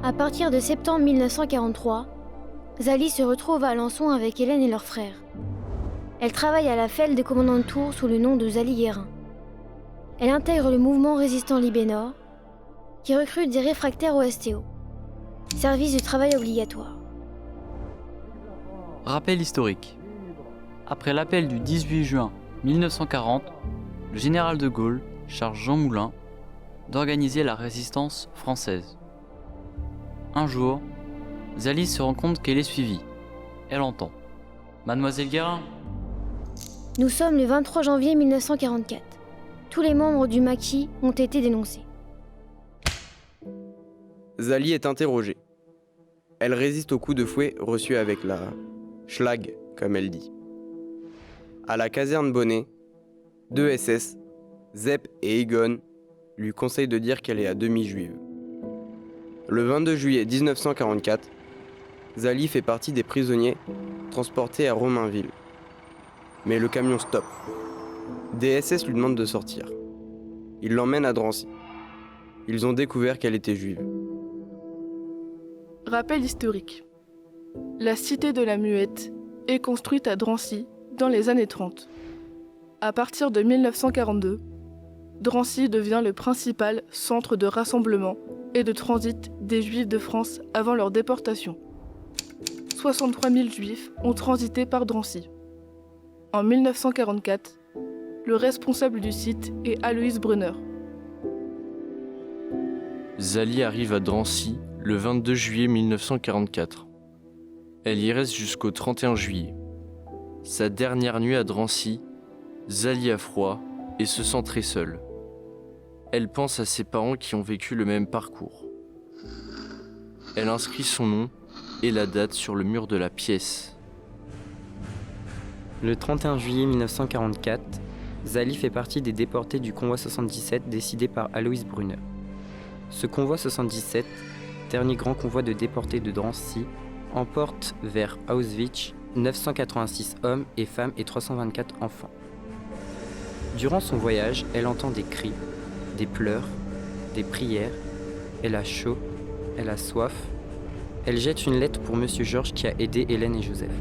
À partir de septembre 1943, Zali se retrouve à Alençon avec Hélène et leurs frères. Elle travaille à la FEL des commandants de Tours sous le nom de Zali Guérin. Elle intègre le mouvement résistant Libé-Nord, qui recrute des réfractaires au STO, service du travail obligatoire. Rappel historique. Après l'appel du 18 juin 1940, le général de Gaulle charge Jean Moulin d'organiser la résistance française. Un jour, Zali se rend compte qu'elle est suivie. Elle entend « Mademoiselle Guérin !» Nous sommes le 23 janvier 1944. Tous les membres du maquis ont été dénoncés. Zali est interrogée. Elle résiste au coup de fouet reçu avec la schlag, comme elle dit. À la caserne Bonnet, 2 SS, Zepp et Egon, lui conseillent de dire qu'elle est à demi juive. Le 22 juillet 1944, Zali fait partie des prisonniers transportés à Romainville. Mais le camion stoppe. Des SS lui demandent de sortir. Ils l'emmènent à Drancy. Ils ont découvert qu'elle était juive. Rappel historique. La cité de la Muette est construite à Drancy dans les années 30. À partir de 1942, Drancy devient le principal centre de rassemblement et de transit des Juifs de France avant leur déportation. 63 000 Juifs ont transité par Drancy. En 1944, le responsable du site est Aloïs Brunner. Zali arrive à Drancy le 22 juillet 1944. Elle y reste jusqu'au 31 juillet. Sa dernière nuit à Drancy, Zali a froid et se sent très seule. Elle pense à ses parents qui ont vécu le même parcours. Elle inscrit son nom et la date sur le mur de la pièce. Le 31 juillet 1944, Zali fait partie des déportés du convoi 77 décidé par Aloïs Brunner. Ce convoi 77, dernier grand convoi de déportés de Drancy, emporte vers Auschwitz 986 hommes et femmes et 324 enfants. Durant son voyage, elle entend des cris, des pleurs, des prières. Elle a chaud, elle a soif. Elle jette une lettre pour Monsieur Georges qui a aidé Hélène et Joseph.